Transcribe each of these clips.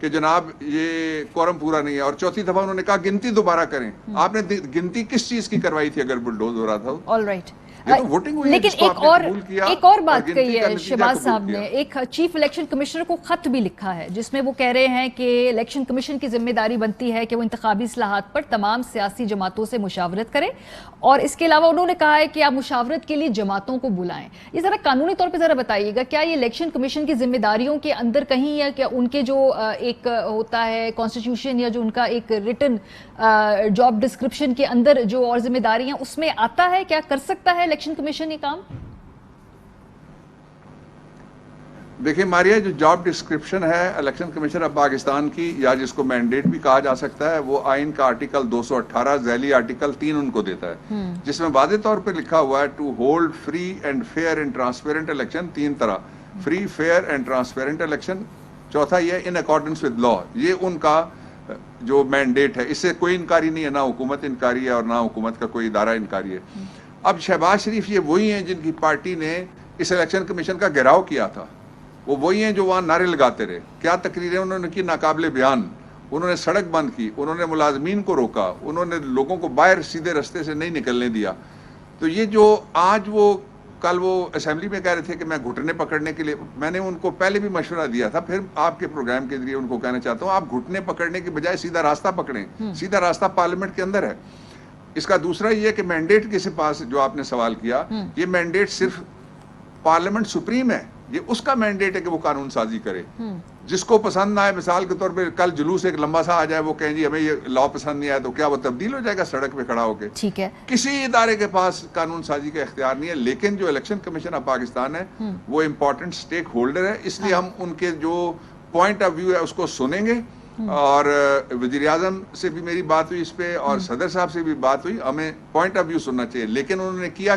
کہ جناب یہ کورم پورا نہیں ہے، اور چوتھی دفعہ انہوں نے کہا گنتی دوبارہ کریں. آپ نے گنتی کس چیز کی کروائی تھی اگر بلڈوز ہو رہا تھا؟ All right. لیکن ایک اور بات کہی ہے شہباز صاحب نے، ایک چیف الیکشن کمشنر کو خط بھی لکھا ہے جس میں وہ کہہ رہے ہیں کہ الیکشن کمیشن کی ذمہ داری بنتی ہے کہ وہ انتخابی اصلاحات پر تمام سیاسی جماعتوں سے مشاورت کرے، اور اس کے علاوہ انہوں نے کہا ہے کہ آپ مشاورت کے لیے جماعتوں کو بلائیں. یہ ذرا قانونی طور پہ ذرا بتائیے گا، کیا یہ الیکشن کمیشن کی ذمہ داریوں کے اندر کہیں یا کہ ان کے جو ایک ہوتا ہے کانسٹیٹیوشن یا جو ان کا ایک ریٹن جاب ڈسکرپشن کے اندر جو اور ذمہ داریاں اس میں آتا ہے، کیا کر سکتا ہے الیکشن کمیشن یہ کام؟ دیکھیں ماریا، جو جاب ڈسکرپشن ہے الیکشن کمیشن آف پاکستان کی، یا جس کو مینڈیٹ بھی کہا جا سکتا ہے، وہ آئین کا آرٹیکل 218 ذیلی آرٹیکل 3 ان کو دیتا ہے، جس میں واضح طور پہ لکھا ہوا ہے to hold free and fair and transparent election. 3 طرح، free, fair and transparent election. چوتھا یہ ان اکارڈنس ود لا، یہ ان کا جو مینڈیٹ ہے، اس سے کوئی انکاری نہیں ہے، نہ حکومت انکاری ہے اور نہ حکومت کا کوئی ادارہ انکاری ہے. اب شہباز شریف یہ وہی ہیں جن کی پارٹی نے اس الیکشن کمیشن کا گھیراؤ کیا تھا، وہ وہی ہیں جو وہاں نعرے لگاتے رہے. کیا تقریریں انہوں نے کی ناقابل بیان، انہوں نے سڑک بند کی، انہوں نے ملازمین کو روکا، انہوں نے لوگوں کو باہر سیدھے رستے سے نہیں نکلنے دیا. تو یہ جو آج وہ کل وہ اسمبلی میں کہہ رہے تھے کہ میں گھٹنے پکڑنے کے لیے، میں نے ان کو پہلے بھی مشورہ دیا تھا، پھر آپ کے پروگرام کے ذریعے ان کو کہنا چاہتا ہوں، آپ گھٹنے پکڑنے کے بجائے سیدھا راستہ پکڑیں. سیدھا راستہ پارلیمنٹ کے اندر ہے. اس کا دوسرا یہ کہ مینڈیٹ کے پاس جو آپ نے سوال کیا، یہ مینڈیٹ صرف پارلیمنٹ سپریم ہے، یہ اس کا مینڈیٹ ہے کہ وہ قانون سازی کرے. جس کو پسند نہ آئے، مثال کے طور پہ کل جلوس ایک لمبا سا آ جائے، وہ کہیں جی ہمیں یہ لا پسند نہیں آیا، تو کیا وہ تبدیل ہو جائے گا سڑک پہ کھڑا ہو کے؟ ٹھیک ہے، کسی ادارے کے پاس قانون سازی کا اختیار نہیں ہے. لیکن جو الیکشن کمیشن آف پاکستان ہے وہ امپورٹنٹ سٹیک ہولڈر ہے، اس لیے ہم ان کے جو پوائنٹ آف ویو ہے اس کو سنیں گے. اور وزیر اعظم سے بھی میری بات ہوئی اس پہ، اور صدر صاحب سے بھی بات ہوئی، ہمیں پوائنٹ آف ویو سننا چاہیے. لیکن انہوں نے کیا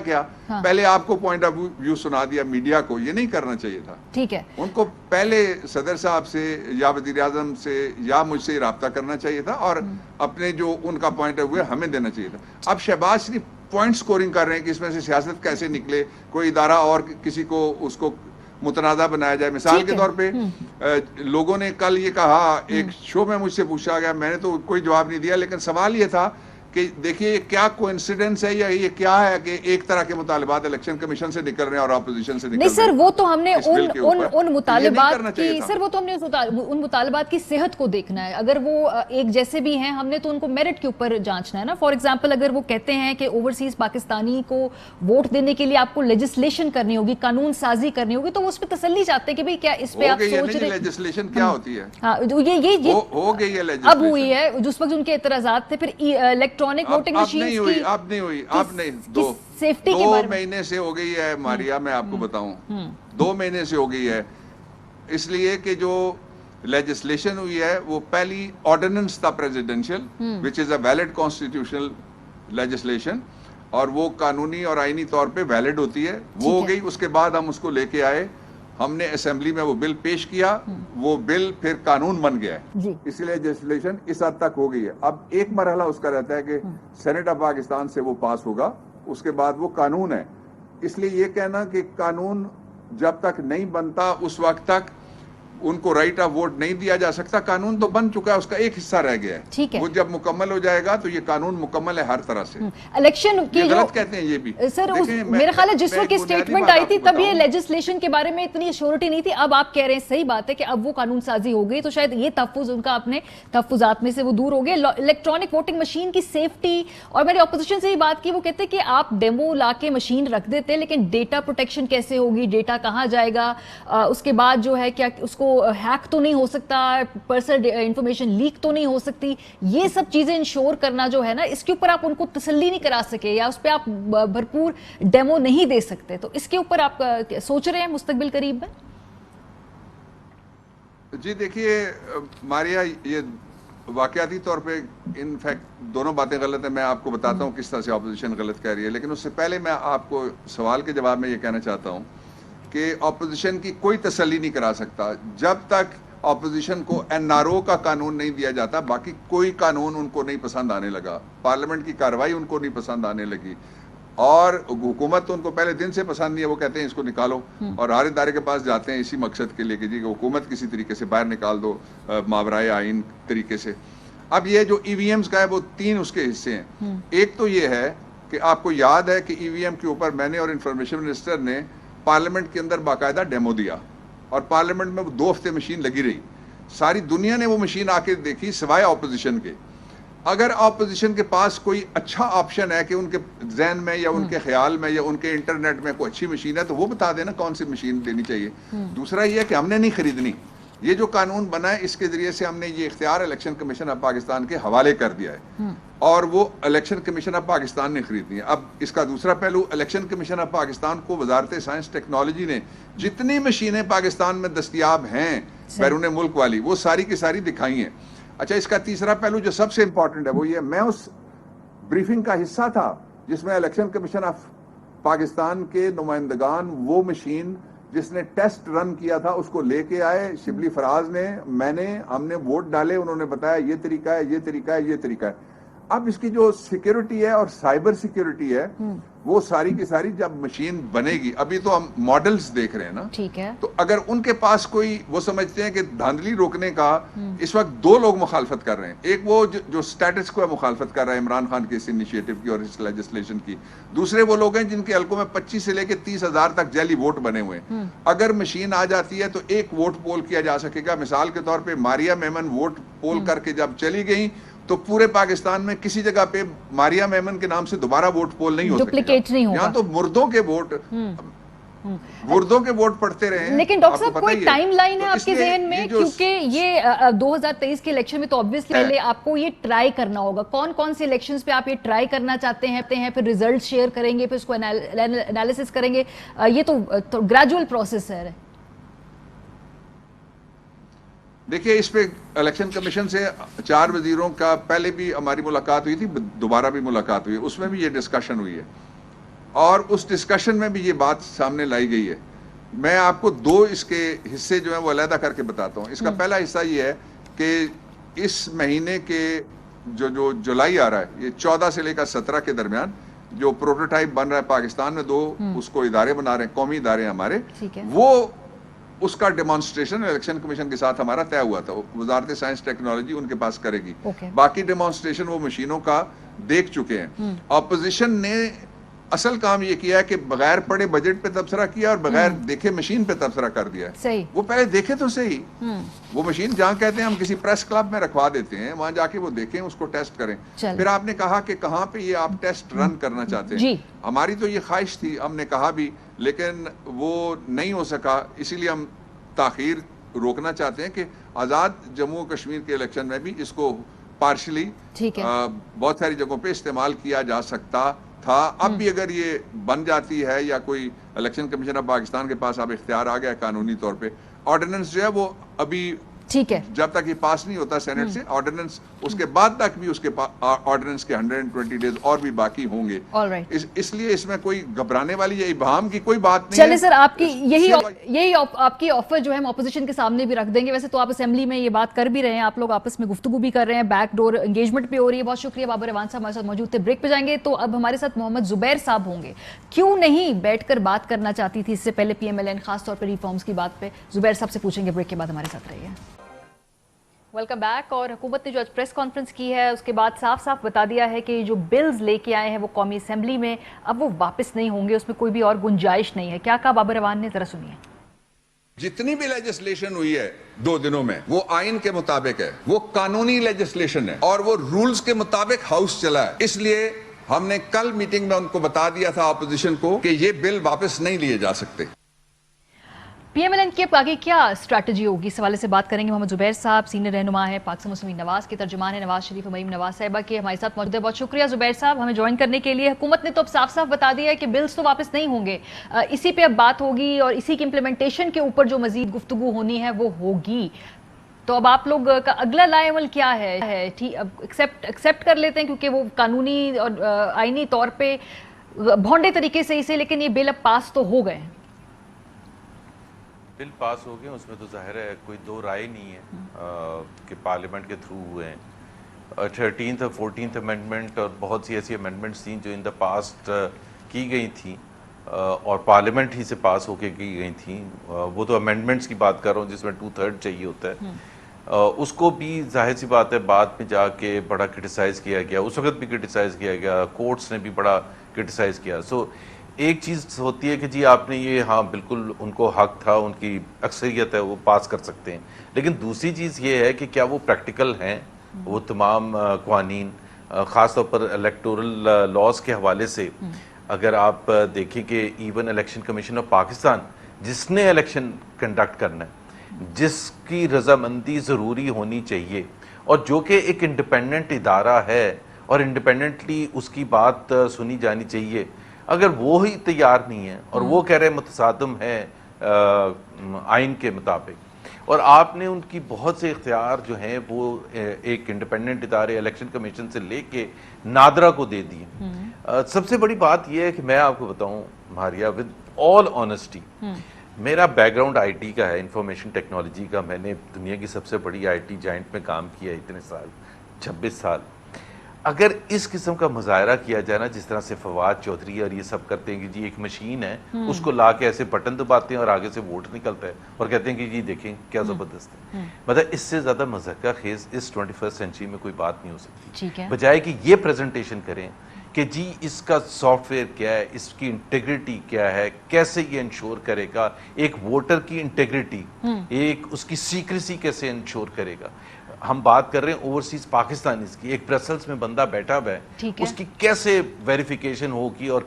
پہلے آپ کو پوائنٹ آف ویو سنا دیا، میڈیا کو. یہ نہیں کرنا چاہیے تھا. ٹھیک ہے، ان کو پہلے صدر صاحب سے یا وزیر اعظم سے یا مجھ سے رابطہ کرنا چاہیے تھا، اور اپنے جو ان کا پوائنٹ آف ویو ہے ہمیں دینا چاہیے تھا. اب شہباز شریف پوائنٹ سکورنگ کر رہے ہیں کہ اس میں سے سیاست کیسے نکلے، کوئی ادارہ اور کسی کو اس کو متنازع بنایا جائے. مثال کے طور پہ لوگوں نے کل یہ کہا، ایک شو میں مجھ سے پوچھا گیا، میں نے تو کوئی جواب نہیں دیا، لیکن سوال یہ تھا کہ دیکھیے کیا کوئنسیڈنس ہے یا یہ کیا ہے کہ ایک طرح کے مطالبات الیکشن کمیشن سے نکل رہے ہیں اور اپوزیشن سے نکل رہے ہیں. نہیں سر، وہ تو ہم نے ان مطالبات کی، سر وہ تو ہم نے ان مطالبات کی صحت کو دیکھنا ہے. اگر وہ ایک جیسے بھی ہیں، ہم نے تو ان کو میرٹ کے اوپر جانچنا ہے نا. فار ایگزامپل اگر وہ کہتے ہیں کہ اوورسیز پاکستانی کو ووٹ دینے کے لیے آپ کو لیجسلیشن کرنی ہوگی، قانون سازی کرنی ہوگی، تو وہ اس پہ تسلی چاہتے ہیں کہ بھئی کیا اس پہ آپ سوچ رہے ہیں. لیجسلیشن کیا ہوتی ہے؟ ہاں، یہ ہو گئی ہے اب ہوئی ہے. جس وقت ان کے اعتراضات تھے، پھر الیکٹرانک ووٹنگ مشینز کی اب نہیں ہوئی 2 مہینے سے ہو گئی ہے ماریا. میں آپ کو بتاؤں 2 مہینے سے ہو گئی ہے، اس لیے کہ جو لیجسلیشن ہوئی ہے وہ پہلی آرڈیننس تھا presidential, which is a valid constitutional legislation, اور وہ قانونی اور آئینی طور پہ ویلڈ ہوتی ہے. وہ ہو گئی. اس کے بعد ہم اس کو لے کے آئے، ہم نے اسمبلی میں وہ بل پیش کیا، وہ بل پھر قانون بن گیا ہے. اس لیے لیجسلیشن اس حد تک ہو گئی ہے. اب ایک مرحلہ اس کا رہتا ہے کہ سینٹ آف پاکستان سے وہ پاس ہوگا، اس کے بعد وہ قانون ہے. اس لیے یہ کہنا کہ قانون جب تک نہیں بنتا اس وقت تک ان کو رائٹ آف ووٹ نہیں دیا جا سکتا. قانون تو بن چکا ہے، اس کا ایک حصہ رہ گیا ہے. وہ جب مکمل ہو جائے گا تو یہ قانون مکمل ہے ہر طرح سے. الیکشن کی جو غلط کہتے ہیں یہ بھی سر، میرا خیال ہے جس وقت کی اسٹیٹمنٹ آئی تھی تب یہ لیجسلیشن کے بارے میں اتنی شیورٹی نہیں تھی. اب آپ کہہ رہے ہیں صحیح بات ہے کہ اب وہ قانون سازی ہو گئی، تو شاید یہ تحفظ ان کا اپنے تحفظات میں سے وہ دور ہو گئے. الیکٹرانک ووٹنگ مشین کی سیفٹی، اور میں نے اپوزیشن سے یہ بات کی، وہ کہتے ہیں کہ آپ ڈیمو لا کے مشین رکھ دیتے، لیکن ڈیٹا پروٹیکشن کیسے ہوگی، ڈیٹا کہاں جائے گا، اس کے بعد جو ہے کیا اس کو ہیک تو نہیں ہو سکتا، پرسنل انفارمیشن لیک تو نہیں ہو سکتی. یہ سب چیزیں انشور کرنا جو ہے نا، اس کے اوپر آپ ان کو تسلی نہیں کرا سکے یا اس پہ آپ بھرپور ڈیمو نہیں دے سکتے. تو اس کے اوپر آپ سوچ رہے ہیں مستقبل قریب میں؟ جی دیکھیے ماریا، یہ واقعاتی طور پہ ان فیکٹ دونوں باتیں غلط ہیں. میں آپ کو بتاتا ہوں کس طرح سے اپوزیشن غلط کہہ رہی ہے. لیکن اس سے پہلے میں آپ کو سوال کے جواب میں یہ کہنا چاہتا ہوں کہ اپوزیشن کی کوئی تسلی نہیں کرا سکتا جب تک اپوزیشن کو این آر او کا قانون نہیں دیا جاتا. باقی کوئی قانون ان کو نہیں پسند آنے لگا، پارلیمنٹ کی کارروائی ان کو نہیں پسند آنے لگی، اور حکومت تو ان کو پہلے دن سے پسند نہیں ہے, وہ کہتے ہیں اس کو نکالو, اور ہر ادارے کے پاس جاتے ہیں اسی مقصد کے لیے کہ جی حکومت کسی طریقے سے باہر نکال دو ماورائے آئین طریقے سے. اب یہ جو ای وی ایمز کا ہے وہ 3 اس کے حصے ہیں. ایک تو یہ ہے کہ آپ کو یاد ہے کہ ای وی ایم کے اوپر میں نے اور انفارمیشن منسٹر نے پارلیمنٹ کے اندر باقاعدہ ڈیمو دیا, اور پارلیمنٹ میں 2 ہفتے مشین لگی رہی. ساری دنیا نے وہ مشین آ کے دیکھی سوائے اپوزیشن کے. اگر اپوزیشن کے پاس کوئی اچھا آپشن ہے کہ ان کے ذہن میں یا ان کے خیال میں یا ان کے انٹرنیٹ میں کوئی اچھی مشین ہے تو وہ بتا دینا کون سی مشین لینی چاہیے. دوسرا یہ ہے کہ ہم نے نہیں خریدنی. یہ جو قانون بنا ہے اس کے ذریعے سے ہم نے یہ اختیار الیکشن کمیشن آف پاکستان کے حوالے کر دیا ہے, اور وہ الیکشن کمیشن آف پاکستان نے خریدنی ہے. اب اس کا دوسرا پہلو, الیکشن کمیشن آف پاکستان کو وزارت سائنس ٹیکنالوجی نے جتنی مشینیں پاکستان میں دستیاب ہیں بیرون ملک والی وہ ساری کی ساری دکھائی ہیں. اچھا, اس کا تیسرا پہلو جو سب سے امپورٹنٹ ہے وہ یہ, میں اس بریفنگ کا حصہ تھا جس میں الیکشن کمیشن آف پاکستان کے نمائندگان وہ مشین جس نے ٹیسٹ رن کیا تھا اس کو لے کے آئے. شبلی فراز نے, میں نے, ہم نے ووٹ ڈالے, انہوں نے بتایا یہ طریقہ ہے, یہ طریقہ ہے, یہ طریقہ ہے. اب اس کی جو سیکیورٹی ہے اور سائبر سیکیورٹی ہے وہ ساری کی ساری جب مشین بنے گی, ابھی تو ہم ماڈلز دیکھ رہے ہیں نا, ٹھیک ہے, تو اگر ان کے پاس کوئی, وہ سمجھتے ہیں کہ دھاندلی روکنے کا اس وقت 2 لوگ مخالفت کر رہے ہیں. ایک وہ جو سٹیٹس کو مخالفت کر رہا ہے عمران خان کے اس انیشیٹو کی اور اس لیجسلیشن کی. دوسرے وہ لوگ ہیں جن کے حلقوں میں 25 سے لے کے 30 ہزار تک جعلی ووٹ بنے ہوئے ہیں. اگر مشین آ جاتی ہے تو 1 ووٹ پول کیا جا سکے گا. مثال کے طور پہ ماریا میمن ووٹ پول کر کے جب چلی گئیں تو پورے پاکستان میں کسی جگہ پہ ماریا میمن کے نام سے دوبارہ ووٹ پول نہیں ہو سکے, ڈپلیکیٹ نہیں ہوگا. یہاں تو مردوں کے ووٹ پڑھتے رہے ہیں. لیکن ڈاکٹر صاحب کوئی ٹائم لائن ہے آپ کے ذہن میں, کیونکہ یہ 2023 کے الیکشن میں تو obviously پہلے آپ کو یہ ٹرائی کرنا ہوگا. کون کون سے الیکشنز پہ آپ یہ ٹرائی کرنا چاہتے ہیں, پھر ریزلٹ شیئر کریں گے, پھر اس کو انالیسس کریں گے, یہ تو گریجول پروسیس ہے. دیکھیے, اس پہ الیکشن کمیشن سے 4 وزیروں کا پہلے بھی ہماری ملاقات ہوئی تھی, دوبارہ بھی ملاقات ہوئی ہے, اس میں بھی یہ ڈسکشن ہوئی ہے, اور اس ڈسکشن میں بھی یہ بات سامنے لائی گئی ہے. میں آپ کو 2 اس کے حصے جو ہیں وہ علیحدہ کر کے بتاتا ہوں. اس کا پہلا حصہ یہ ہے کہ اس مہینے کے جو جولائی آ رہا ہے, یہ 14 سے لے کر 17 کے درمیان جو پروٹوٹائپ بن رہا ہے پاکستان میں, 2 اس کو ادارے بنا رہے ہیں, قومی ادارے ہمارے, وہ اس کا ڈیمانسٹریشن الیکشن کمیشن کے ساتھ ہمارا طے ہوا تھا. وزارت سائنس ٹیکنالوجی ان کے پاس کرے گی. باقی ڈیمانسٹریشن وہ مشینوں کا دیکھ چکے ہیں. اپوزیشن نے اصل کام یہ کیا ہے کہ بغیر پڑھے بجٹ پہ تبصرہ کیا اور بغیر دیکھے مشین پہ تبصرہ کر دیا ہے. وہ پہلے دیکھے تو صحیح, وہ مشین جہاں کہتے ہیں ہم کسی پریس کلب میں رکھوا دیتے ہیں, وہاں جا کے وہ دیکھیں, اس کو ٹیسٹ کریں. پھر آپ نے کہا کہ کہاں پہ یہ آپ ٹیسٹ رن کرنا چاہتے ہیں. ہماری تو یہ خواہش تھی, ہم نے کہا بھی, لیکن وہ نہیں ہو سکا. اسی لیے ہم تاخیر روکنا چاہتے ہیں کہ آزاد جموں کشمیر کے الیکشن میں بھی اس کو پارشلی بہت ساری جگہوں پہ استعمال کیا جا سکتا تھا. اب بھی اگر یہ بن جاتی ہے یا کوئی الیکشن کمیشن آف پاکستان کے پاس اب اختیار آ گیا قانونی طور پہ, آرڈیننس جو ہے وہ ابھی ٹھیک ہے, جب تک یہ پاس نہیں ہوتا سینٹ سے آرڈیننس, اس کے بعد تک بھی اس کے آرڈیننس کے 120 ڈیز اور بھی باقی ہوں گے. اس لیے اس میں کوئی گھبرانے والی یا ابہام کی کوئی بات نہیں ہے. چلے سر, آپ کی یہی آپ کی آفر جو ہے ہم اپوزیشن کے سامنے بھی رکھ دیں گے. ویسے تو آپ اسمبلی میں یہ بات کر بھی رہے ہیں, آپ لوگ آپس میں گفتگو بھی کر رہے ہیں, بیک ڈور انگیجمنٹ بھی ہو رہی ہے. بہت شکریہ. بابر اعوان صاحب ہمارے ساتھ موجود تھے. بریک پہ جائیں گے تو اب ہمارے ساتھ محمد زبیر صاحب ہوں گے. کیوں نہیں بیٹھ کر بات کرنا چاہتی تھی اس سے پہلے پی ایم ایل این, خاص طور پہ ریفارمز کی بات پہ؟ زبیر صاحب سے پوچھیں گے. بریک کے بعد ہمارے ساتھ رہیے. Welcome back. اور حکومت نے جو آج پریس کانفرنس کی ہے اس کے بعد صاف صاف بتا دیا ہے کہ جو بلز لے کے آئے ہیں وہ قومی اسمبلی میں اب وہ واپس نہیں ہوں گے, اس میں کوئی بھی اور گنجائش نہیں ہے. کیا کہا بابر اعوان نے, ذرا سنیے. جتنی بھی لیجسلیشن ہوئی ہے 2 دنوں میں وہ آئین کے مطابق ہے, وہ قانونی لیجسلیشن ہے اور وہ رولز کے مطابق ہاؤس چلا ہے. اس لیے ہم نے کل میٹنگ میں ان کو بتا دیا تھا اپوزیشن کو کہ یہ بل واپس نہیں لیے جا سکتے. پی ایم ایل این کی آگے کیا اسٹریٹجی ہوگی, اس حوالے سے بات کریں گے. محمد زبیر صاحب سینئر رہنما ہے, پاک سے مسلم نواز کے ترجمان ہے, نواز شریف امیم نواز صاحبہ کے ہمارے ساتھ موجود ہے. بہت شکریہ زبیر صاحب ہمیں جوائن کرنے کے لیے. حکومت نے تو اب صاف صاف بتا دیا ہے کہ بلز تو واپس نہیں ہوں گے, اسی پہ اب بات ہوگی اور اسی کی امپلیمنٹیشن کے اوپر جو مزید گفتگو ہونی ہے وہ ہوگی. تو اب آپ لوگ کا اگلا لا عمل کیا ہے؟ ایکسیپٹ کر لیتے ہیں کیونکہ وہ قانونی اور آئینی طور پہ بھونڈے طریقے سے اسے, لیکن یہ بل اب پاس تو ہو گئے ہیں. بل پاس ہو گئے, اس میں تو ظاہر ہے کوئی 2 رائے نہیں ہے کہ پارلیمنٹ کے تھرو ہوئے ہیں. 13th اور 14th امینڈمنٹ اور بہت سی ایسی امینڈمنٹس تھیں جو ان دا پاسٹ کی گئی تھیں اور پارلیمنٹ ہی سے پاس ہو کے کی گئی تھیں، وہ تو امینڈمنٹس کی بات کر رہا ہوں جس میں 2/3 چاہیے ہوتا ہے، اس کو بھی ظاہر سی بات ہے بعد میں جا کے بڑا کرٹیسائز کیا گیا، اس وقت بھی کرٹیسائز کیا گیا، کورٹس نے بھی بڑا کرٹیسائز کیا. سو ایک چیز ہوتی ہے کہ جی آپ نے یہ، ہاں بالکل ان کو حق تھا، ان کی اکثریت ہے، وہ پاس کر سکتے ہیں، لیکن دوسری چیز یہ ہے کہ کیا وہ پریکٹیکل ہیں وہ تمام قوانین، خاص طور پر الیکٹورل لاز کے حوالے سے. اگر آپ دیکھیں کہ even election commission of Pakistan جس نے الیکشن کنڈکٹ کرنا ہے، جس کی رضامندی ضروری ہونی چاہیے اور جو کہ ایک انڈیپینڈنٹ ادارہ ہے اور انڈیپینڈنٹلی اس کی بات سنی جانی چاہیے، اگر وہ ہی تیار نہیں ہے اور وہ کہہ رہے متصادم ہے آئین کے مطابق، اور آپ نے ان کی بہت سے اختیار جو ہیں وہ ایک انڈیپینڈنٹ ادارے الیکشن کمیشن سے لے کے نادرا کو دے دیے. سب سے بڑی بات یہ ہے کہ میں آپ کو بتاؤں مہاریہ، ود آل آنیسٹی، میرا بیک گراؤنڈ آئی ٹی کا ہے، انفارمیشن ٹیکنالوجی کا. میں نے دنیا کی سب سے بڑی آئی ٹی جائنٹ میں کام کیا اتنے سال، 26 سال. اگر اس قسم کا مظاہرہ کیا جائے نا جس طرح سے فواد چودھری اور یہ سب کرتے ہیں کہ جی ایک مشین ہے، اس کو لا کے ایسے بٹن دباتے ہیں اور آگے سے ووٹ نکلتا ہے اور کہتے ہیں کہ جی دیکھیں کیا زبردست ہے، مطلب اس سے زیادہ مضحکہ خیز اس 21st سینچری میں کوئی بات نہیں ہو سکتی. بجائے کہ یہ پریزنٹیشن کریں کہ جی اس کا سافٹ ویئر کیا ہے، اس کی انٹیگریٹی کیا ہے، کیسے یہ انشور کرے گا ایک ووٹر کی انٹیگریٹی، ایک اس کی سیکریسی کیسے انشور کرے گا. ہم بات کر رہے ہیں اوورسیز پاکستانیز کی، ایک برسلز میں بندہ بیٹھا ہوا ہے، اس کی کیسے ویریفیکیشن ہوگی اور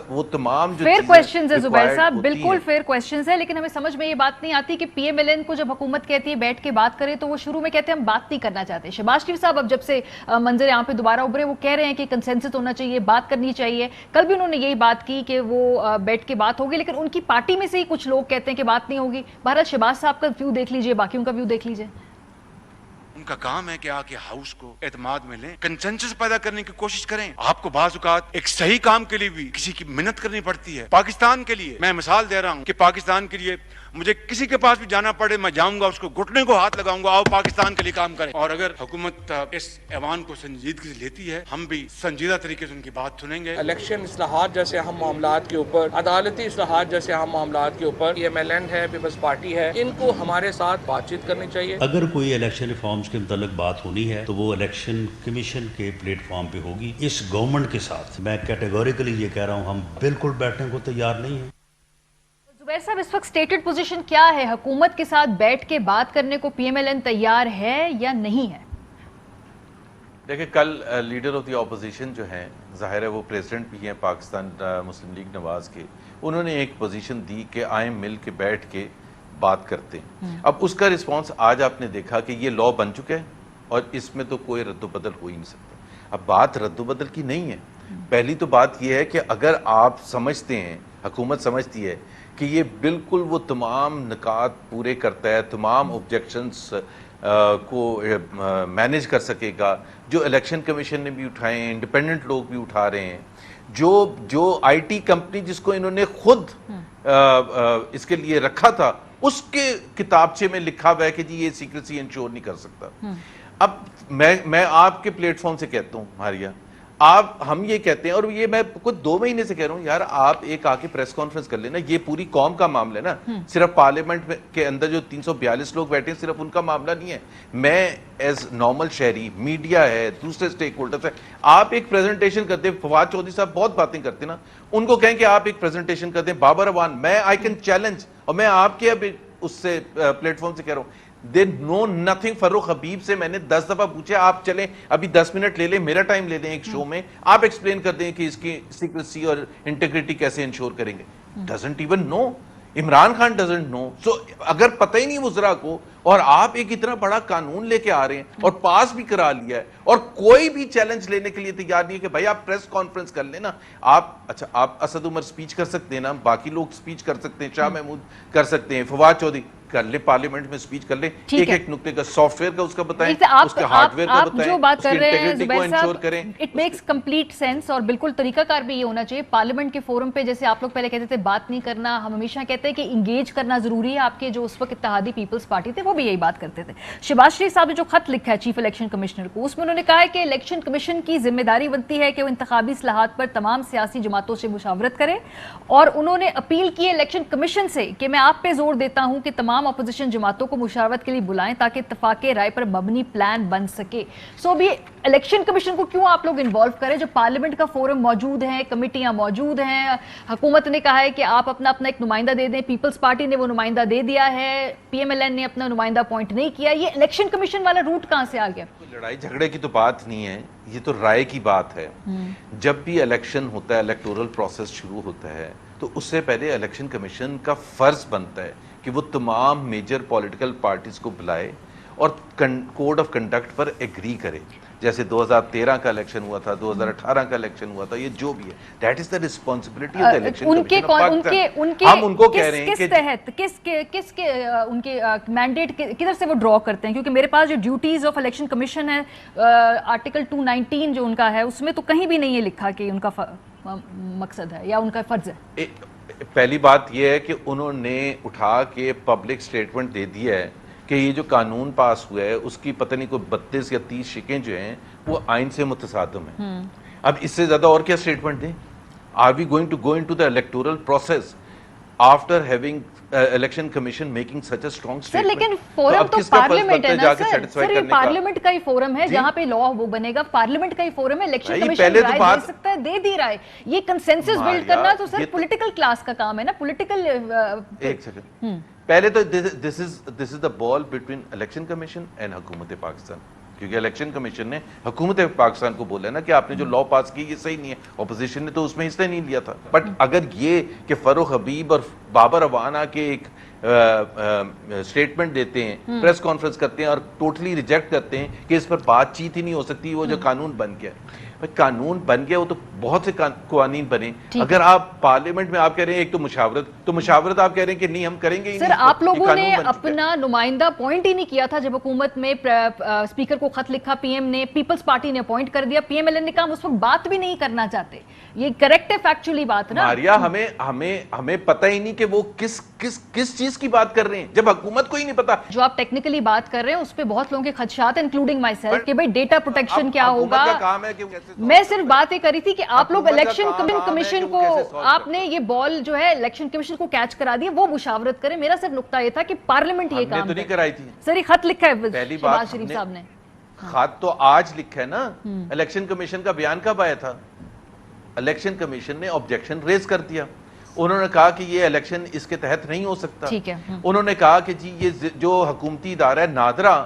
وہ تمام جو فیئر کویسچنز ہے زبیر صاحب، بالکل فیئر کویسچنز ہے، لیکن ہمیں سمجھ میں یہ بات نہیں آتی کہ پی ایم ایل این کو جب حکومت کہتی ہے بیٹھ کے بات کرے تو وہ شروع میں کہتے ہیں ہم بات نہیں کرنا چاہتے. شہباز شریف صاحب اب جب سے منظر یہاں پہ دوبارہ ابھرے وہ کہہ رہے ہیں کہ کنسنسس ہونا چاہیے، بات کرنی چاہیے. کل بھی انہوں نے یہی بات کی کہ وہ بیٹھ کے بات ہوگی، لیکن ان کی پارٹی میں سے ہی کچھ لوگ کہتے ہیں کہ بات نہیں ہوگی. بہرحال شہباز صاحب کا ویو دیکھ لیجیے، باقیوں کا ویو دیکھ لیجیے. ان کا کام ہے کہ آ کے ہاؤس کو اعتماد میں لیں، کنسنسس پیدا کرنے کی کوشش کریں. آپ کو بعض اوقات ایک صحیح کام کے لیے بھی کسی کی محنت کرنی پڑتی ہے. پاکستان کے لیے میں مثال دے رہا ہوں کہ پاکستان کے لیے مجھے کسی کے پاس بھی جانا پڑے میں جاؤں گا، اس کو گھٹنے کو ہاتھ لگاؤں گا، آؤ پاکستان کے لیے کام کریں. اور اگر حکومت اس ایوان کو سنجیدگی سے لیتی ہے، ہم بھی سنجیدہ طریقے سے ان کی بات سنیں گے. الیکشن اصلاحات جیسے اہم معاملات کے اوپر، عدالتی اصلاحات جیسے اہم معاملات کے اوپر پی ایم ایل این ہے، پیپلز پارٹی ہے، ان کو ہمارے ساتھ بات چیت کرنی چاہیے. اگر کوئی الیکشن ریفارمز کے متعلق بات ہونی ہے تو وہ الیکشن کمیشن کے پلیٹ فارم پہ ہوگی. اس گورنمنٹ کے ساتھ میں کیٹیگوریکلی یہ کہہ رہا ہوں ہم بالکل بیٹھنے کو تیار نہیں ہیں. زبیر صاحب اس وقت سٹیٹڈ پوزیشن کیا ہے؟ حکومت کے ساتھ بیٹھ کے بات کرنے کو پی ایم ایل این تیار ہے یا نہیں ہے؟ دیکھیں کل لیڈر آف دی اپوزیشن جو ہیں، ظاہر ہے وہ پریزیڈنٹ بھی ہیں پاکستان مسلم لیگ نواز کے، انہوں نے ایک پوزیشن دی کہ آئیں مل کے بیٹھ کے بات کرتے ہیں. اب اس کا رسپانس آج آپ نے دیکھا کہ یہ لا بن چکا ہے اور اس میں تو کوئی رد و بدل ہو ہی نہیں سکتا. اب بات رد و بدل کی نہیں ہے. پہلی تو بات یہ ہے کہ اگر آپ سمجھتے ہیں، حکومت سمجھتی ہے کہ یہ بالکل وہ تمام نکات پورے کرتا ہے، تمام آبجیکشنز کو مینیج کر سکے گا، جو الیکشن کمیشن نے بھی اٹھائے ہیں، انڈیپینڈنٹ لوگ بھی اٹھا رہے ہیں، جو آئی ٹی کمپنی جس کو انہوں نے خود اس کے لیے رکھا تھا اس کے کتابچے میں لکھا ہوا ہے کہ جی یہ سیکریسی انشور نہیں کر سکتا. اب میں آپ کے پلیٹ فارم سے کہتا ہوں ماریہ، ہم یہ کہتے ہیں اور یہ میں کچھ 2 مہینے سے کہہ رہا ہوں یار آپ ایک آ کے پریس کانفرنس کر لینا. یہ پوری قوم کا معاملہ ہے نا، صرف پارلیمنٹ کے اندر جو 342 لوگ بیٹھے ہیں صرف ان کا معاملہ نہیں ہے. میں ایز نارمل شہری، میڈیا ہے، دوسرے سٹیک ہولڈرز ہیں، آپ ایک پریزنٹیشن کرتے ہیں. فواد چودھری صاحب بہت باتیں کرتے ہیں نا، ان کو کہیں کہ آپ ایک پریزنٹیشن کرتے ہیں. بابر روان، میں آئی کین چیلنج، اور میں آپ کے اب اس سے پلیٹ فارم سے کہہ رہا ہوں they know nothing. فاروق حبیب سے میں نے 10 دفعہ پوچھا آپ چلیں ابھی 10 منٹ لے لیں، میرا ٹائم لے لیں ایک شو میں، آپ ایکسپلین کر دیں کہ اس کی سیکریسی اور انٹیگریٹی کیسے انشور کریں گے. doesn't even know. Imran Khan doesn't know. so اگر پتہ ہی نہیں وزراء کو اور آپ ایک اتنا بڑا قانون لے کے آ رہے ہیں اور پاس بھی کرا لیا ہے اور کوئی بھی چیلنج لینے کے لیے تیار نہیں ہے کہ بھائی آپ پریس کانفرنس کر لیں نا. اچھا آپ اسد عمر سپیچ کر سکتے ہیں نا، باقی لوگ سپیچ کر سکتے ہیں، شاہ محمود کر سکتے ہیں، فواد چودھری کر لے, پارلیمنٹ میں سپیچ کر لے, ٹھیک ایک ہے. ایک نقطے کا سافٹ ویئر کا اس کا بتائیں, اس کے آپ ہارڈ ویئر کا آپ بتائیں, جو بات اس کر کی رہے ہیں انٹیگریٹی کو زبیر انشور صاحب, کریں. اٹ میکس کمپلیٹ سینس, اور بالکل طریقہ کار بھی یہ ہونا چاہیے. پارلیمنٹ کے فورم پہ جیسے آپ لوگ پہلے کہتے تھے بات نہیں کرنا, ہم ہمیشہ کہتے ہیں کہ انگیج کرنا ضروری ہے. آپ کے جو اس وقت اتحادی پیپلز پارٹی تھے وہ بھی یہی بات کرتے تھے. شہباز شریف صاحب نے جو خط لکھا ہے چیف الیکشن کمشنر کو, اس میں انہوں نے کہا ہے کہ الیکشن کمیشن کی ذمہ داری بنتی ہے کہ وہ انتخابی اصلاحات پر تمام سیاسی جماعتوں سے مشاورت کرے, اور انہوں نے اپیل کی ہے الیکشن کمیشن سے کہ میں آپ پہ زور دیتا ہوں کہ تمام اپوزیشن جماعتوں کو مشاورت کے لیے بلائیں تاکہ اتفاق رائے پر مبنی پلان بن سکے. سو بھی الیکشن کمیشن کو کیوں آپ لوگ انوالو کریں جو پارلیمنٹ کا فورم موجود ہے, کمیٹیاں موجود ہیں, حکومت نے کہا ہے کہ آپ اپنا ایک نمائندہ دے دیں, پیپلز پارٹی نے وہ نمائندہ دے دیا ہے, پی ایم ایل این نے اپنا نمائندہ اپوائنٹ نہیں کیا. یہ الیکشن کمیشن والا روٹ کہاں سے آ گیا؟ لڑائی جھگڑے کی تو بات نہیں ہے, یہ تو رائے کی بات ہے. جب بھی الیکشن ہوتا ہے, الیکٹورل پروسیس شروع ہوتا ہے, تو اس سے پہلے الیکشن کمیشن کا فرض بنتا ہے کہ وہ تمام میجر پولیٹیکل پارٹیز کو بلائے اور کوڈ آف کنڈکٹ پر ایگری کرے. جیسے 2013 کا الیکشن ہوا تھا, 2018 کا الیکشن ہوا تھا, یہ جو بھی ہے, that is the responsibility of the election commission. ہم ان کو کہہ رہے ہیں کہ کس تحت کس کے ان کے مینڈیٹ کدھر سے وہ ڈرا کرتے ہیں, کیونکہ میرے پاس جو ڈیوٹیز آف الیکشن کمیشن ہے آرٹیکل 219 جو ان کا ہے, اس میں تو کہیں بھی نہیں ہے لکھا کہ ان کا مقصد ہے یا ان کا فرض ہے. پہلی بات یہ ہے کہ انہوں نے اٹھا کے پبلک سٹیٹمنٹ دے دیا ہے کہ یہ جو قانون پاس ہوا ہے اس کی پتہ نہیں کوئی 32 یا 30 شکیں جو ہیں وہ آئین سے متصادم ہیں. اب اس سے زیادہ اور کیا سٹیٹمنٹ دیں؟ Are we going to go into the electoral process after having election commission making such a strong sir, statement? لیکن فورم تو پارلیمنٹ ہے نا سر, یہ پارلیمنٹ کا ہی فورم ہے جہاں پہ لا وہ بنے گا, پارلیمنٹ کا ہی فورم ہے. الیکشن کمیشن رائے دے سکتا ہے, دے دی رائے. یہ کنسنسس بلڈ کرنا تو سر پولیٹیکل کلاس کا کام ہے نا, پولیٹیکل. ایک سیکنڈ, پہلے تو دس از دا بال بٹوین الیکشن کمیشن اینڈ حکومت پاکستان, کیونکہ الیکشن کمیشن نے حکومت پاکستان کو بولا نا کہ آپ نے جو لا پاس کی یہ صحیح نہیں ہے, اپوزیشن نے تو اس میں حصہ نہیں لیا تھا. بٹ اگر یہ کہ فروخ حبیب اور بابر اوانا کے ایک اسٹیٹمنٹ دیتے ہیں, پریس کانفرنس کرتے ہیں اور ٹوٹلی ریجیکٹ کرتے ہیں کہ اس پر بات چیت ہی نہیں ہو سکتی, وہ جو قانون بن گیا, قانون بن گیا, وہ تو بہت سے قوانین بنے. اگر آپ پارلیمنٹ میں آپ کہہ رہے ہیں ایک تو مشاورت آپ کہہ رہے ہیں کہ نہیں ہم کریں گے. سر آپ لوگوں نے اپنا نمائندہ اپوائنٹ ہی نہیں کیا تھا جب حکومت میں اسپیکر کو خط لکھا, پی ایم نے, پیپلز پارٹی نے اپوائنٹ کر دیا, پی ایم ایل این نے کہا اس وقت بات بھی نہیں کرنا چاہتے. یہ کریکٹ ہے فیکچولی بات نا ماریا, ہمیں پتہ ہی نہیں کہ وہ کس چیز کی بات کر رہے ہیں جب حکومت کو ہی نہیں پتا. جو آپ ٹیکنیکلی بات کر رہے ہیں اس پہ بہت لوگوں کے خدشات ہیں انکلوڈنگ مائی سیلف کہ بھائی ڈیٹا پروٹیکشن کیا ہوگا. میں صرف بات یہ کری تھی کہ آپ لوگ الیکشن کمیشن کو, آپ نے یہ بال جو ہے الیکشن کمیشن کو کیچ کرا دیا, وہ مشاورت کرے. میرا صرف نقطہ یہ تھا کہ پارلیمنٹ یہ کام تو نہیں کرائی تھی. سر یہ خط لکھا ہے شہباز شریف صاحب نے, خط تو آج لکھا ہے نا. الیکشن کمیشن کا بیان کب آیا تھا؟ الیکشن کمیشن نے آبجیکشن ریز کر دیا, انہوں نے کہا کہ یہ الیکشن اس کے تحت نہیں ہو سکتا. انہوں نے کہا کہ جی یہ جو حکومتی ادارہ ہے نادرا,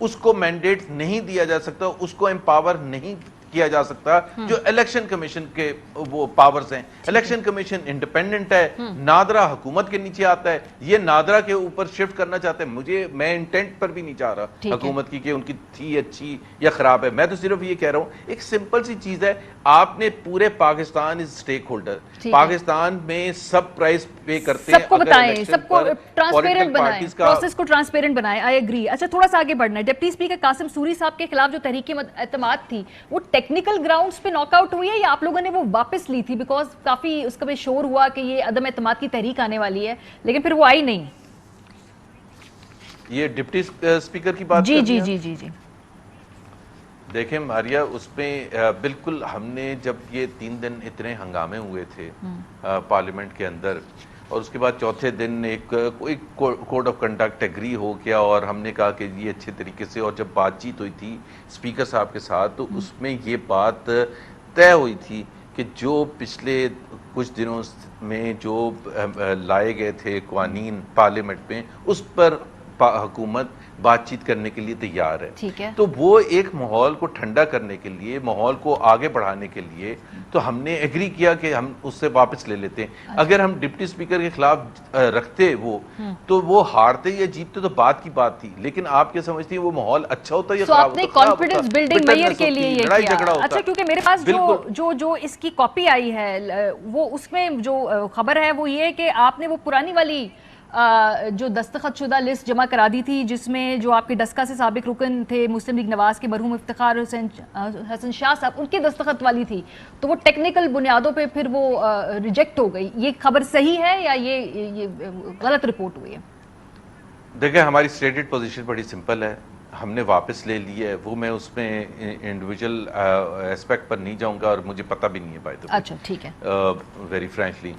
اس کو مینڈیٹ نہیں دیا جا سکتا, اس کو امپاور نہیں کیا جا سکتا جو الیکشن کمیشن کے وہ پاورز ہیں. الیکشن کمیشن انڈیپینڈنٹ ہے, نادرا حکومت کے نیچے آتا ہے, یہ نادرا کے اوپر شفٹ کرنا چاہتے ہیں. میں انٹینٹ پر بھی نہیں چاہ رہا حکومت کی کہ ان کی تھی اچھی یا خراب ہے, میں تو صرف یہ کہہ رہا ہوں ایک سمپل سی چیز ہے, آپ نے پورے پاکستان از اسٹیک ہولڈر, پاکستان میں سب پرائز پے کرتے ہیں, سب کو بتائیں, سب کو ٹرانسپیرنٹ بنائیں, پروسیس کو ٹرانسپیرنٹ بنائیں. I agree. اچھا تھوڑا سا آگے بڑھنا ہے. ڈپٹی اسپیکر قاسم سوری صاحب کے خلاف جو تحریک اعتماد تھی وہ ٹیکنیکل گراؤنڈز پہ ناک آؤٹ ہوئی ہے یا آپ لوگوں نے وہ واپس لی تھی؟ بیکاز کافی اس کا بھی شور ہوا کہ یہ عدم اعتماد کی تحریک آنے والی ہے, لیکن پھر وہ آئی نہیں. یہ ڈپٹی اسپیکر کی بات جی جی جی جی جی دیکھیں ماریا, اس میں بالکل ہم نے جب یہ 3 دن اتنے ہنگامے ہوئے تھے پارلیمنٹ کے اندر, اور اس کے بعد چوتھے دن ایک کوڈ آف کنڈکٹ ایگری ہو گیا اور ہم نے کہا کہ یہ اچھے طریقے سے, اور جب بات چیت ہوئی تھی اسپیکر صاحب کے ساتھ تو اس میں یہ بات طے ہوئی تھی کہ جو پچھلے کچھ دنوں میں جو لائے گئے تھے قوانین پارلیمنٹ میں اس پر حکومت بات چیت کرنے کے لیے تیار ہے. تو وہ ایک ماحول کو ٹھنڈا کرنے کے لیے, ماحول کو آگے بڑھانے کے لیے تو ہم نے ایگری کیا کہ ہم اس سے واپس لے لیتے ہیں. اگر ہم ڈپٹی اسپیکر کے خلاف رکھتے وہ تو وہ ہارتے یا جیتتے تو بات کی بات تھی, لیکن آپ کیا سمجھتی ہیں وہ ماحول اچھا ہوتا ہے یا خراب ہوتا ہے؟ آپ نے کانفیڈنس بلڈنگ میئر کے لیے یہ کیا. اچھا کیونکہ میرے پاس جو اس کی کاپی آئی ہے وہ اس میں جو خبر ہے وہ یہ ہے کہ آپ نے وہ پرانی والی جو دستخط شدہ لسٹ جمع کرا دی تھی جس میں جو آپ کے ڈسکا سے سابق رکن تھے مسلم لیگ نواز کے مرحوم افتخار حسن شاہ صاحب، ان کی دستخط والی تھی، تو وہ ٹیکنیکل بنیادوں پہ پھر وہ ریجیکٹ ہو گئی، یہ خبر صحیح ہے یا یہ غلط رپورٹ ہوئی ہے؟ دیکھیں ہماری اسٹیٹڈ پوزیشن بڑی سمپل ہے، ہم نے واپس لے لی ہے، وہ میں اس میں انڈیویجول ایسپیکٹ پر نہیں جاؤں گا اور مجھے پتہ بھی نہیں ہے بائی دا وے۔ اچھا ٹھیک ہے، ویری فرینکلی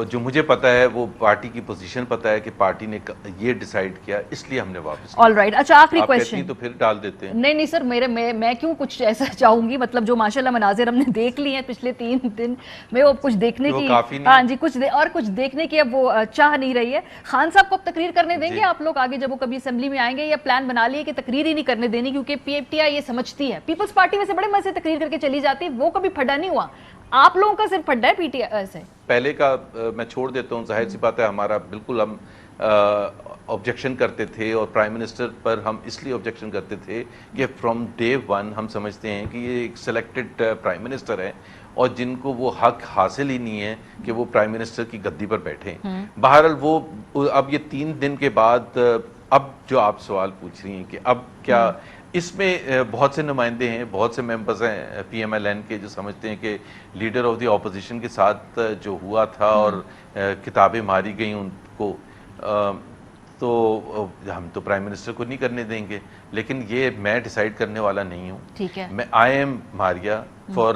جو مجھے پتہ ہے وہ پارٹی کی پوزیشن پتہ ہے کہ پارٹی نے یہ ڈیسائیڈ کیا، اس لیے ہم نے واپس آل رائٹ۔ اچھا آخری آپ کہتی کویشچن، تو پھر ڈال دیتے ہیں۔ نہیں سر، میں کیوں کچھ ایسا چاہوں گی، مطلب جو ماشاءاللہ مناظر ہم نے دیکھ لی ہیں پچھلے 3 دن میں، وہ کچھ دیکھنے کی، ہاں جی کچھ دیکھنے کی اب وہ چاہ نہیں رہی ہے۔ خان صاحب کو اب تقریر کرنے دیں گے آپ لوگ آگے جب وہ کبھی اسمبلی میں آئیں گے، یا پلان بنا لیے کہ تقریر ہی نہیں کرنے دینی، کیونکہ پی ایف ٹی آئی یہ سمجھتی ہے پیپلز پارٹی میں سے بڑے مزے سے تقریر کر کے چلی جاتی ہے، وہ کبھی پھڈا نہیں ہوا، آپ لوگوں کا صرف پھڈا ہے پی ٹی آئی سے؟ پہلے کا میں چھوڑ دیتا ہوں، ظاہر سی بات ہے ہمارا بالکل ہم آبجیکشن کرتے تھے، اور پرائم منسٹر پر ہم اس لیے آبجیکشن کرتے تھے کہ فرام ڈے 1 ہم سمجھتے ہیں کہ یہ ایک سلیکٹڈ پرائم منسٹر ہے اور جن کو وہ حق حاصل ہی نہیں ہے کہ وہ پرائم منسٹر کی گدی پر بیٹھیں۔ بہرحال وہ اب یہ 3 دن کے بعد اب جو آپ سوال پوچھ رہی ہیں کہ اب کیا، اس میں بہت سے نمائندے ہیں، بہت سے ممبرز ہیں پی ایم ایل این کے جو سمجھتے ہیں کہ لیڈر آف دی اپوزیشن کے ساتھ جو ہوا تھا اور کتابیں ماری گئیں ان کو، تو ہم تو پرائم منسٹر کو نہیں کرنے دیں گے، لیکن یہ میں ڈیسائیڈ کرنے والا نہیں ہوں۔ ٹھیک ہے، میں I am Maria for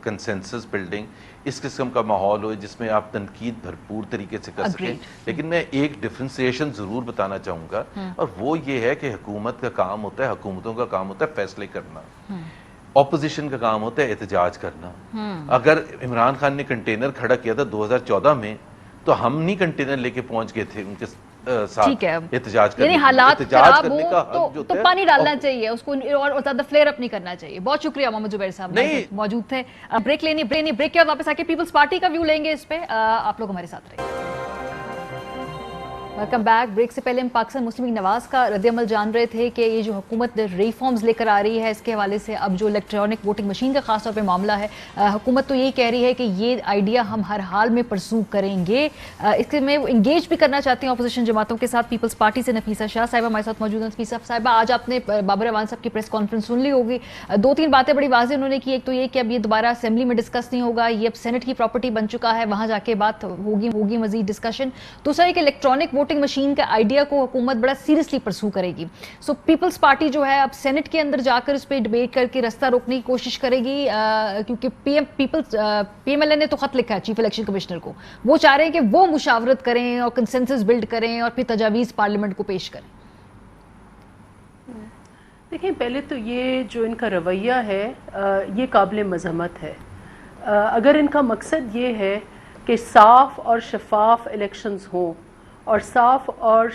consensus building, اس قسم کا ماحول ہو جس میں آپ تنقید بھرپور طریقے سے کر سکیں، لیکن میں ایک ڈفرینسیشن ضرور بتانا چاہوں گا، اور وہ یہ ہے کہ حکومت کا کام ہوتا ہے، حکومتوں کا کام ہوتا ہے فیصلے کرنا، اپوزیشن کا کام ہوتا ہے احتجاج کرنا۔ اگر عمران خان نے کنٹینر کھڑا کیا تھا 2014 میں، تو ہم نہیں کنٹینر لے کے پہنچ گئے تھے ان کے ساتھ احتجاج کرنے، یعنی حالات خراب ہو تو پانی ڈالنا چاہیے اس کو اور زیادہ فلیئر اپ نہیں کرنا چاہیے۔ بہت شکریہ محمد زبیر صاحب موجود تھے۔ بریک کے بعد واپس آ کے پیپلز پارٹی کا ویو لیں گے اس پہ، آپ لوگ ہمارے ساتھ رہیں۔ Welcome back. بریک سے پہلے ہم پاکستان مسلم لیگ نواز کا رد عمل جان رہے تھے کہ یہ جو حکومت ریفارمز لے کر آ رہی ہے، اس کے حوالے سے اب جو الیکٹرانک ووٹنگ مشین کا خاص طور پہ معاملہ ہے، حکومت تو یہی کہہ رہی ہے کہ یہ آئیڈیا ہم ہر حال میں پرسو کریں گے۔ اس میں انگیج بھی کرنا چاہتی ہیں اپوزیشن جماعتوں کے ساتھ۔ پیپلز پارٹی سے نفیسہ شاہ صاحبہ ہمارے ساتھ موجود ہیں۔ نفیسہ صاحبہ، آج آپ نے بابر اعوان صاحب کی پریس کانفرنس سن لی ہوگی، 2-3 باتیں بڑی واضح انہوں نے کی۔ ایک تو یہ کہ اب یہ دوبارہ اسمبلی میں ڈسکس نہیں ہوگا، یہ اب سینٹ کی پراپرٹی بن چکا ہے، وہاں جا کے بات ہوگی مزید ڈسکشن۔ دوسرا یہ کہ الیکٹرانک ووٹنگ مشین کا آئیڈیا کو حکومت بڑا سیریسلی پرسو کرے گی۔ سو پیپلز پارٹی جو ہے اب سینٹ کے اندر جا کر اس پہ ڈیبیٹ کر کے رستہ روکنے کی کوشش کرے گی، کیونکہ پی ایم ایل این نے تو خط لکھا ہے چیف الیکشن کمشنر کو، وہ چاہ رہے ہیں کہ وہ مشاورت کریں اور کنسنسس بلڈ کریں اور پھر تجاویز پارلیمنٹ کو پیش کریں۔ دیکھیں، پہلے تو یہ جو ان کا رویہ ہے یہ قابل مذمت ہے۔ اگر ان کا مقصد یہ ہے کہ صاف اور شفاف الیکشنز ہوں اور صاف اور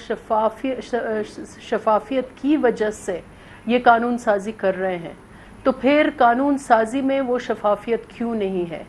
شفافیت کی وجہ سے یہ قانون سازی کر رہے ہیں، تو پھر قانون سازی میں وہ شفافیت کیوں نہیں ہے؟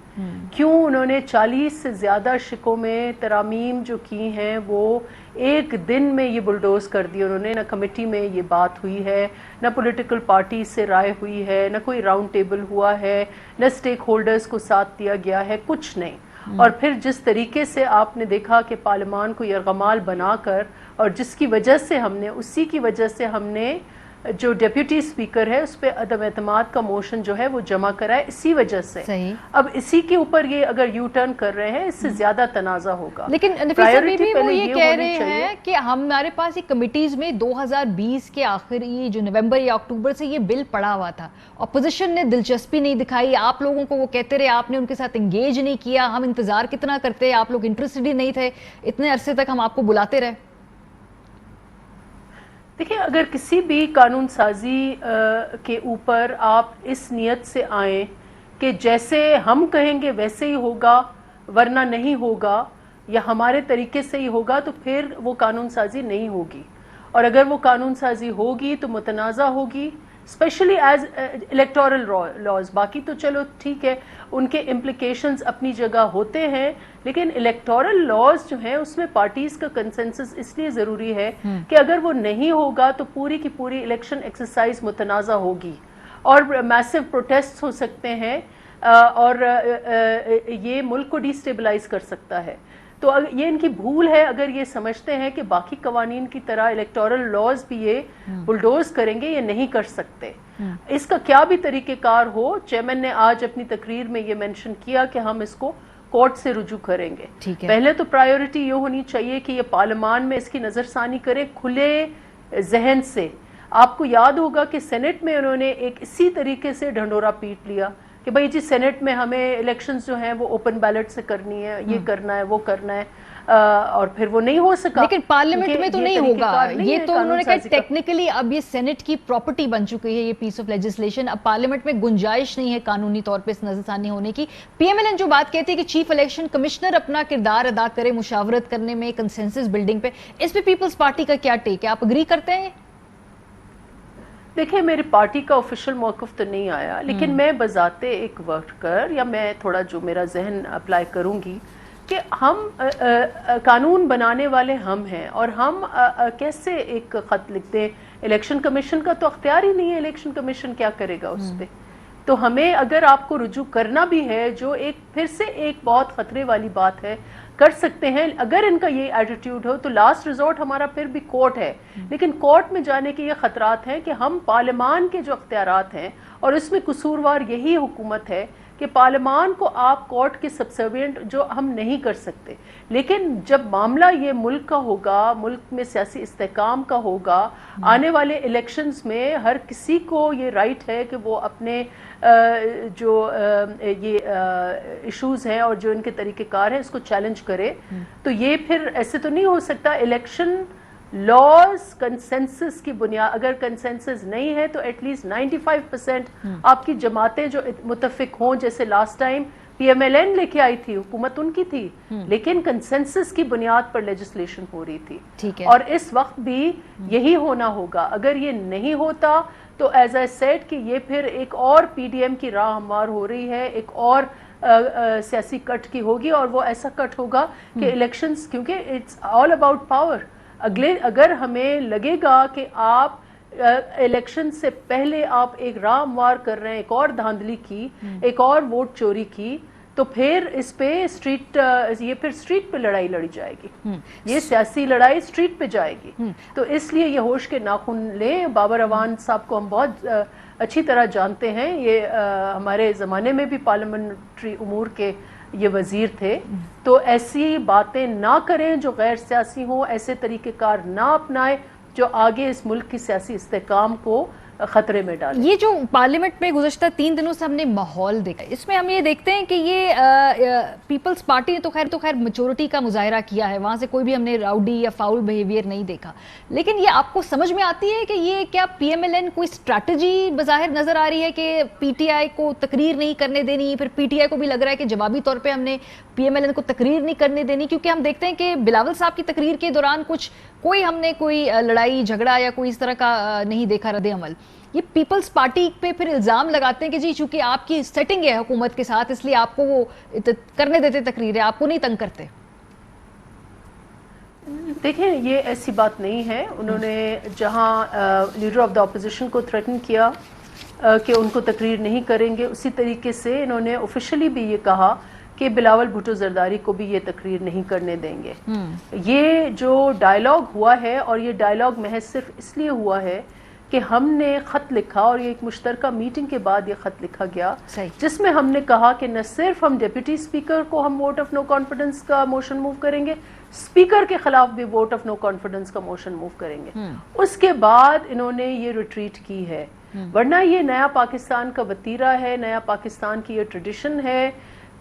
کیوں انہوں نے 40 سے زیادہ شکوں میں ترامیم جو کی ہیں وہ ایک دن میں یہ بلڈوز کر دی؟ انہوں نے نہ کمیٹی میں یہ بات ہوئی ہے، نہ پولیٹیکل پارٹی سے رائے ہوئی ہے، نہ کوئی راؤنڈ ٹیبل ہوا ہے، نہ سٹیک ہولڈرز کو ساتھ دیا گیا ہے، کچھ نہیں۔ اور پھر جس طریقے سے آپ نے دیکھا کہ پارلیمان کو یرغمال بنا کر، اور جس کی وجہ سے اسی کی وجہ سے ہم نے جو ڈیپیوٹی اسپیکر ہے اس پہ عدم اعتماد کا موشن جو ہے وہ جمع کرا ہے، اسی وجہ سے۔ اب اسی کے اوپر یہ اگر یو ٹرن کر رہے ہیں، اس سے زیادہ تنازع ہوگا۔ لیکن نفیسہ بھی وہ یہ کہہ رہے ہیں کہ ہمارے پاس یہ کمیٹیز میں 2020 کے آخری جو نومبر یا اکتوبر سے یہ بل پڑا ہوا تھا، اپوزیشن نے دلچسپی نہیں دکھائی، آپ لوگوں کو وہ کہتے رہے، آپ نے ان کے ساتھ انگیج نہیں کیا، ہم انتظار کتنا کرتے، آپ لوگ انٹرسٹڈ ہی نہیں تھے، اتنے عرصے تک ہم آپ کو بلاتے رہے۔ دیکھیں، اگر کسی بھی قانون سازی کے اوپر آپ اس نیت سے آئیں کہ جیسے ہم کہیں گے ویسے ہی ہوگا ورنہ نہیں ہوگا، یا ہمارے طریقے سے ہی ہوگا، تو پھر وہ قانون سازی نہیں ہوگی۔ اور اگر وہ قانون سازی ہوگی تو متنازع ہوگی، اسپیشلی ایز الیکٹورل لاز۔ باقی تو چلو ٹھیک ہے، ان کے امپلیکیشنز اپنی جگہ ہوتے ہیں، لیکن الیکٹورل لاز جو ہیں اس میں پارٹیز کا کنسنسس اس لیے ضروری ہے کہ اگر وہ نہیں ہوگا تو پوری کی پوری الیکشن ایکسرسائز متنازع ہوگی اور میسو پروٹیسٹ ہو سکتے ہیں، اور یہ ملک کو ڈی اسٹیبلائز کر سکتا ہے۔ تو یہ ان کی بھول ہے اگر یہ سمجھتے ہیں کہ باقی قوانین کی طرح الیکٹورل لاز بھی یہ بلڈوز کریں گے. یہ نہیں کر سکتے. اس کا کیا بھی طریقہ کار ہو, چیئرمین نے آج اپنی تقریر میں یہ مینشن کیا کہ ہم اس کو کورٹ سے رجوع کریں گے. پہلے تو پرائیورٹی یہ ہونی چاہیے کہ یہ پارلیمان میں اس کی نظر ثانی کرے کھلے ذہن سے. آپ کو یاد ہوگا کہ سینٹ میں انہوں نے ایک اسی طریقے سے ڈھنڈورا پیٹ لیا کہ بھائی جی سینٹ میں ہمیں الیکشنز جو ہیں وہ اوپن بیلٹ سے کرنی ہے, یہ کرنا ہے, وہ کرنا ہے, اور پھر وہ نہیں ہو سکا. لیکن پارلیمنٹ میں تو نہیں ہوگا یہ, تو انہوں نے کہا ٹیکنیکلی اب یہ سینٹ کی پراپرٹی بن چکی ہے یہ پیس آف لیجسلیشن, اب پارلیمنٹ میں گنجائش نہیں ہے قانونی طور پہ اس نظر ثانی ہونے کی. پی ایم ایل این جو بات کہتی ہے کہ چیف الیکشن کمشنر اپنا کردار ادا کرے مشاورت کرنے میں, کنسنسس بلڈنگ پہ, اس پہ پیپلز پارٹی کا کیا ٹیک ہے؟ آپ اگری کرتے ہیں؟ دیکھیں میری پارٹی کا آفیشیل موقف تو نہیں آیا, لیکن میں بذات ایک ورکر یا میں تھوڑا جو میرا ذہن اپلائی کروں گی کہ ہم قانون بنانے والے ہم ہیں, اور ہم کیسے ایک خط لکھتے ہیں؟ الیکشن کمیشن کا تو اختیار ہی نہیں ہے, الیکشن کمیشن کیا کرے گا اس پہ؟ تو ہمیں اگر آپ کو رجوع کرنا بھی ہے, جو ایک پھر سے ایک بہت خطرے والی بات ہے, کر سکتے ہیں. اگر ان کا یہ ایٹیٹیوڈ ہو تو لاسٹ ریزورٹ ہمارا پھر بھی کورٹ ہے, لیکن کورٹ میں جانے کے یہ خطرات ہیں کہ ہم پارلیمان کے جو اختیارات ہیں, اور اس میں قصوروار یہی حکومت ہے کہ پارلیمان کو آپ کورٹ کے سبسروینٹ جو ہم نہیں کر سکتے. لیکن جب معاملہ یہ ملک کا ہوگا, ملک میں سیاسی استحکام کا ہوگا, آنے والے الیکشنز میں ہر کسی کو یہ رائٹ ہے کہ وہ اپنے جو یہ ایشوز ہیں اور جو ان کے طریقہ کار ہیں اس کو چیلنج کرے. تو یہ پھر ایسے تو نہیں ہو سکتا. الیکشن لاز کنسنسس کی بنیاد, اگر کنسنسس نہیں ہے تو ایٹ لیسٹ 95% آپ کی جماعتیں جو متفق ہوں, جیسے last time P M L N لے کے آئی تھی, حکومت ان کی تھی, لیکن کنسنسس کی بنیاد پر لیجسلیشن ہو رہی تھی, اور اس وقت بھی یہی ہونا ہوگا. اگر یہ نہیں ہوتا تو ایز آئی سیڈ کہ یہ پھر ایک اور پی ڈی ایم کی راہ ہموار ہو رہی ہے, ایک اور سیاسی کٹ کی ہوگی, اور وہ ایسا کٹ ہوگا کہ الیکشنز, کیونکہ اٹس آل اباؤٹ پاور. اگر ہمیں لگے گا کہ آپ الیکشن سے پہلے آپ ایک راہ ہموار کر رہے ہیں, ایک اور دھاندلی کی, ایک اور ووٹ چوری کی, تو پھر اس پہ یہ پھر اسٹریٹ پہ لڑائی لڑی جائے گی, یہ سیاسی لڑائی اسٹریٹ پہ جائے گی. تو اس لیے یہ ہوش کے ناخن لیں. بابر اعوان صاحب کو ہم بہت اچھی طرح جانتے ہیں, یہ ہمارے زمانے میں بھی پارلیمنٹری امور کے یہ وزیر تھے. تو ایسی باتیں نہ کریں جو غیر سیاسی ہوں, ایسے طریقہ کار نہ اپنائیں جو آگے اس ملک کی سیاسی استحکام کو خطرے میں ڈالیں. یہ جو پارلیمنٹ میں گزشتہ 3 دنوں سے ہم نے ماحول دیکھا, اس میں ہم یہ دیکھتے ہیں کہ یہ پیپلز پارٹی نے تو خیر میچورٹی کا مظاہرہ کیا ہے, وہاں سے کوئی بھی ہم نے راؤڈی یا فاؤل بیہیویئر نہیں دیکھا. لیکن یہ آپ کو سمجھ میں آتی ہے کہ یہ کیا پی ایم ایل این کوئی اسٹریٹجی بظاہر نظر آ رہی ہے کہ پی ٹی آئی کو تقریر نہیں کرنے دینی, پھر پی ٹی آئی کو بھی لگ رہا ہے کہ جوابی طور پہ ہم نے پی ایم ایل این کو تقریر نہیں کرنے دینی, کیونکہ ہم دیکھتے ہیں کہ بلاول صاحب کی تقریر کے دوران ہم نے کوئی لڑائی جھگڑا یا کوئی اس طرح کا نہیں دیکھا رد عمل. یہ پیپلز پارٹی پہ پھر الزام لگاتے ہیں کہ جی چونکہ آپ کی سیٹنگ ہے حکومت کے ساتھ, اس لیے آپ کو وہ کرنے دیتے تقریریں, آپ کو نہیں تنگ کرتے. دیکھیں یہ ایسی بات نہیں ہے. انہوں نے جہاں لیڈر آف دا اپوزیشن کو تھریٹن کیا کہ ان کو تقریر نہیں کریں گے, اسی طریقے سے انہوں نے آفیشلی بھی یہ کہا کہ بلاول بھٹو زرداری کو بھی یہ تقریر نہیں کرنے دیں گے. یہ جو ڈائلاگ ہوا ہے, اور یہ ڈائلاگ محض صرف اس لیے ہوا ہے کہ ہم نے خط لکھا, اور یہ ایک مشترکہ میٹنگ کے بعد یہ خط لکھا گیا, جس میں ہم نے کہا کہ نہ صرف ہم ڈپٹی اسپیکر کو ہم ووٹ آف نو کانفیڈنس کا موشن موو کریں گے, اسپیکر کے خلاف بھی ووٹ آف نو کانفیڈنس کا موشن موو کریں گے. اس کے بعد انہوں نے یہ ریٹریٹ کی ہے, ورنہ یہ نیا پاکستان کا وتیرہ ہے, نیا پاکستان کی یہ ٹریڈیشن ہے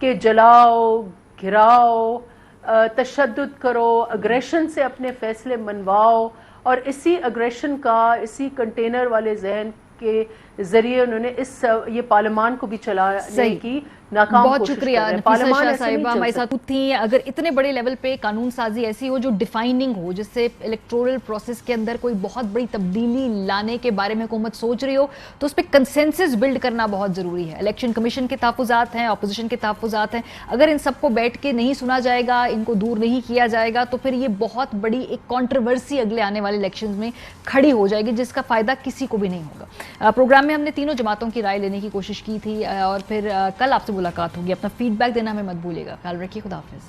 کہ جلاؤ, گھراؤ, تشدد کرو, اگریشن سے اپنے فیصلے منواؤ, اور اسی اگریشن کا, اسی کنٹینر والے ذہن کے ذریعے انہوں نے یہ پارلیمان کو بھی چلانے کی ناکام کوشش کر رہے ہیں. نفیسہ شاہ صاحبہ ہمارے ساتھ تھیں. اگر اتنے بڑے لیول پہ قانون سازی ایسی ہو جو ڈیفائننگ ہو, جس سے الیکٹورل پروسیس کے اندر کوئی بہت بڑی تبدیلی لانے کے بارے میں حکومت سوچ رہی ہو, تو اس پہ کنسنسس بلڈ کرنا بہت ضروری ہے. الیکشن کمیشن کے تحفظات ہیں, اپوزیشن کے تحفظات ہیں, اگر ان سب کو بیٹھ کے نہیں سنا جائے گا, ان کو دور نہیں کیا جائے گا, تو پھر یہ بہت بڑی ایک کنٹروورسی اگلے آنے والے الیکشنز میں کھڑی ہو جائے گی, جس کا فائدہ کسی کو بھی نہیں ہوگا. پروگرام میں ہم نے تینوں جماعتوں کی رائے لینے کی کوشش کی تھی, اور پھر کل آپ سے ملاقات ہوگی. اپنا فیڈ بیک دینا ہمیں مت بھولیے گا. خیال رکھیے. خدا حافظ.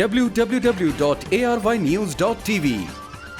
www.arYnews.tv।